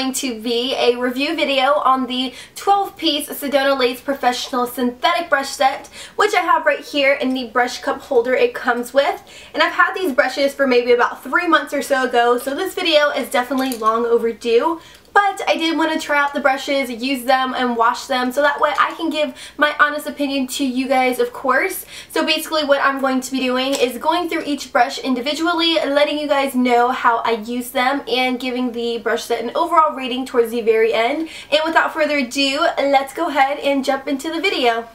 going to be a review video on the 12-piece Sedona Lace Professional Synthetic Brush Set, which I have right here in the brush cup holder it comes with. And I've had these brushes for maybe about 3 months or so ago, so this video is definitely long overdue. But I did want to try out the brushes, use them, and wash them so that way I can give my honest opinion to you guys, of course. So basically what I'm going to be doing is going through each brush individually, letting you guys know how I use them, and giving the brush set an overall rating towards the very end. And without further ado, let's go ahead and jump into the video.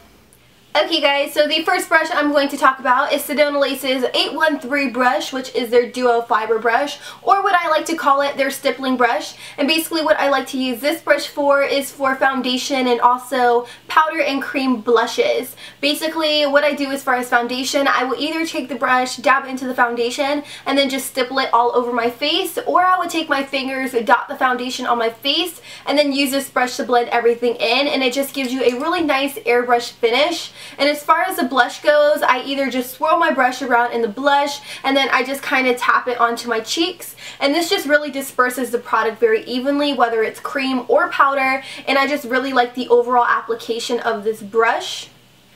Okay guys, so the first brush I'm going to talk about is Sedona Lace's 813 brush, which is their duo fiber brush, or what I like to call it, their stippling brush. And basically what I like to use this brush for is for foundation and also powder and cream blushes. Basically what I do as far as foundation, I will either take the brush, dab into the foundation, and then just stipple it all over my face, or I would take my fingers, dot the foundation on my face, and then use this brush to blend everything in, and it just gives you a really nice airbrush finish. And as far as the blush goes, I either just swirl my brush around in the blush and then I just kind of tap it onto my cheeks. And this just really disperses the product very evenly, whether it's cream or powder. And I just really like the overall application of this brush.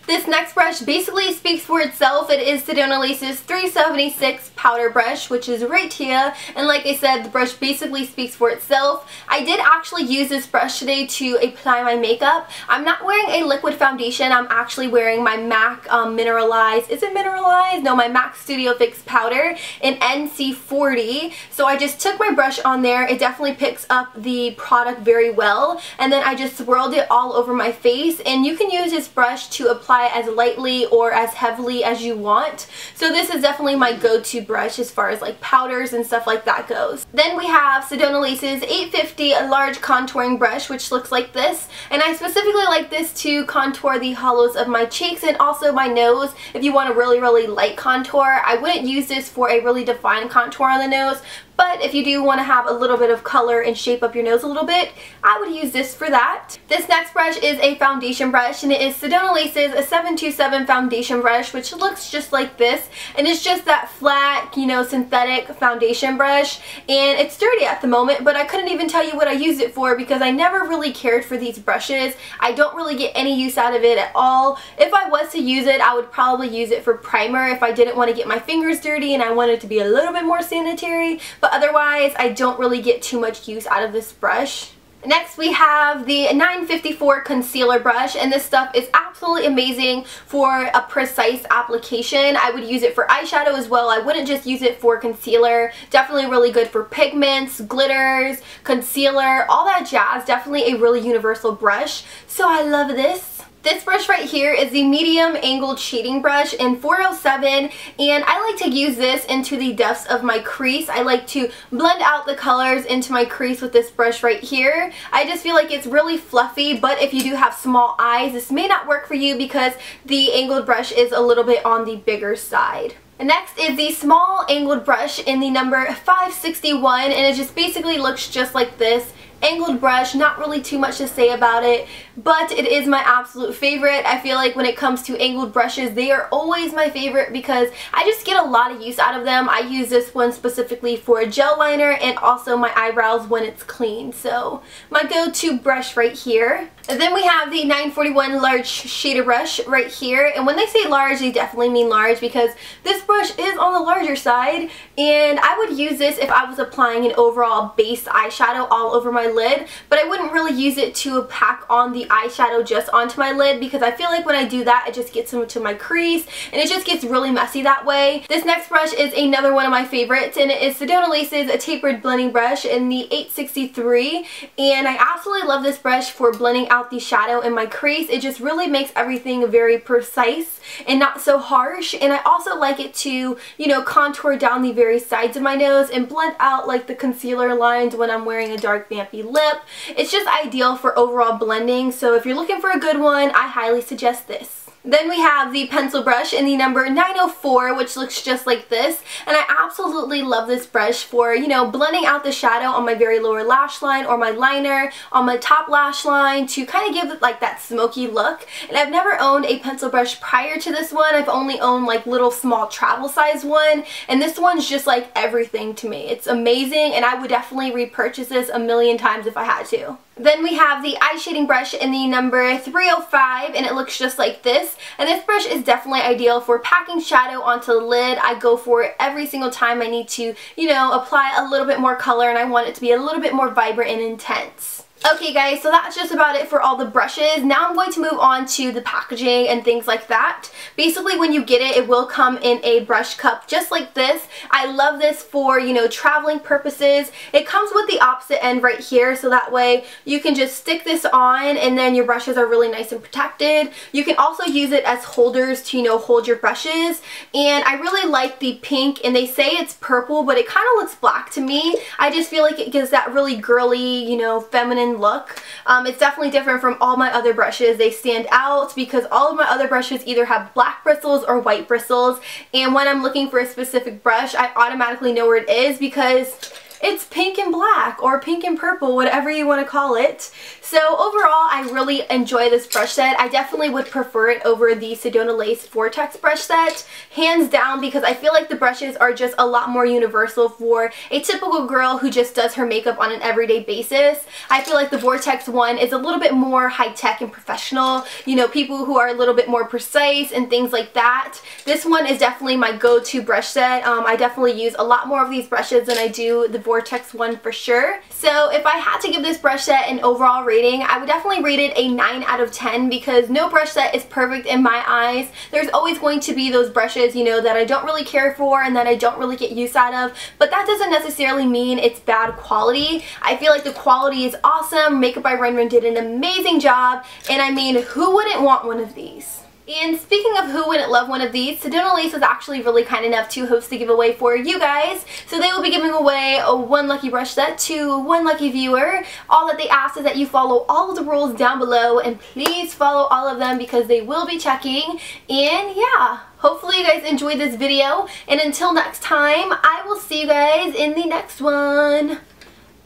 This next brush basically speaks for itself. It is Sedona Lace's 376 powder brush, which is right here. And like I said, the brush basically speaks for itself. I did actually use this brush today to apply my makeup. I'm not wearing a liquid foundation. I'm actually wearing my MAC Mineralized. Is it Mineralized? No, my MAC Studio Fix powder in NC40. So I just took my brush on there. It definitely picks up the product very well. And then I just swirled it all over my face. And you can use this brush to apply as lightly or as heavily as you want. So this is definitely my go-to brush as far as like powders and stuff like that goes. Then we have Sedona Lace's 850 large contouring brush, which looks like this. And I specifically like this to contour the hollows of my cheeks and also my nose. If you want a really light contour, I wouldn't use this for a really defined contour on the nose. But if you do want to have a little bit of color and shape up your nose a little bit, I would use this for that. This next brush is a foundation brush, and it is Sedona Lace's 727 foundation brush, which looks just like this. And it's just that flat, you know, synthetic foundation brush. And it's dirty at the moment, but I couldn't even tell you what I used it for because I never really cared for these brushes. I don't really get any use out of it at all. If I was to use it, I would probably use it for primer if I didn't want to get my fingers dirty and I wanted it to be a little bit more sanitary. But otherwise, I don't really get too much use out of this brush. Next we have the 954 concealer brush, and this stuff is absolutely amazing for a precise application. I would use it for eyeshadow as well. I wouldn't just use it for concealer. Definitely really good for pigments, glitters, concealer, all that jazz. Definitely a really universal brush. So I love this. This brush right here is the medium angled shading brush in 407, and I like to use this into the depths of my crease. I like to blend out the colors into my crease with this brush right here. I just feel like it's really fluffy, but if you do have small eyes, this may not work for you because the angled brush is a little bit on the bigger side. Next is the small angled brush in the number 561, and it just basically looks just like this. Angled brush, not really too much to say about it, but it is my absolute favorite. I feel like when it comes to angled brushes, they are always my favorite because I just get a lot of use out of them. I use this one specifically for a gel liner and also my eyebrows when it's clean. So my go-to brush right here. And then we have the 941 large shader brush right here, and when they say large, they definitely mean large because this brush is on the larger side, and I would use this if I was applying an overall base eyeshadow all over my lid, but I wouldn't really use it to pack on the eyeshadow just onto my lid because I feel like when I do that, it just gets into my crease and it just gets really messy that way. This next brush is another one of my favorites, and it is Sedona Lace's Tapered blending brush in the 863, and I absolutely love this brush for blending out the shadow in my crease. It just really makes everything very precise and not so harsh, and I also like it to, you know, contour down the very sides of my nose and blend out like the concealer lines when I'm wearing a dark vampy lip. It's just ideal for overall blending, so if you're looking for a good one, I highly suggest this. Then we have the pencil brush in the number 904, which looks just like this. And I absolutely love this brush for, you know, blending out the shadow on my very lower lash line or my liner on my top lash line to kind of give it like that smoky look. And I've never owned a pencil brush prior to this one. I've only owned like little small travel size one. And this one's just like everything to me. It's amazing, and I would definitely repurchase this a million times if I had to. Then we have the eye shading brush in the number 305, and it looks just like this. And this brush is definitely ideal for packing shadow onto the lid. I go for it every single time I need to, you know, apply a little bit more color and I want it to be a little bit more vibrant and intense. Okay guys, so that's just about it for all the brushes. Now I'm going to move on to the packaging and things like that. Basically when you get it, it will come in a brush cup just like this. I love this for, you know, traveling purposes. It comes with the opposite end right here, so that way you can just stick this on and then your brushes are really nice and protected. You can also use it as holders to, you know, hold your brushes. And I really like the pink, and they say it's purple, but it kind of looks black to me. I just feel like it gives that really girly, you know, feminine look. It's definitely different from all my other brushes. They stand out because all of my other brushes either have black bristles or white bristles, and when I'm looking for a specific brush, I automatically know where it is because it's pink and black or pink and purple, whatever you want to call it. So overall, I really enjoy this brush set. I definitely would prefer it over the Sedona Lace Vortex brush set, hands down, because I feel like the brushes are just a lot more universal for a typical girl who just does her makeup on an everyday basis. I feel like the Vortex one is a little bit more high-tech and professional, you know, people who are a little bit more precise and things like that. This one is definitely my go-to brush set. I definitely use a lot more of these brushes than I do the Vortex one for sure. So if I had to give this brush set an overall rating, I would definitely rate it a 9 out of 10 because no brush set is perfect in my eyes. There's always going to be those brushes, you know, that I don't really care for and that I don't really get use out of, but that doesn't necessarily mean it's bad quality. I feel like the quality is awesome. Makeup by Ren did an amazing job, and I mean, who wouldn't want one of these? And speaking of who wouldn't love one of these, Sedona Lace was actually really kind enough to host the giveaway for you guys. So they will be giving away one lucky brush set to one lucky viewer. All that they ask is that you follow all of the rules down below, and please follow all of them because they will be checking. And yeah, hopefully you guys enjoyed this video. And until next time, I will see you guys in the next one.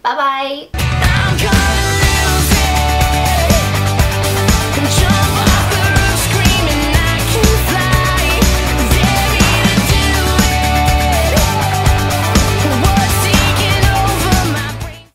Bye bye.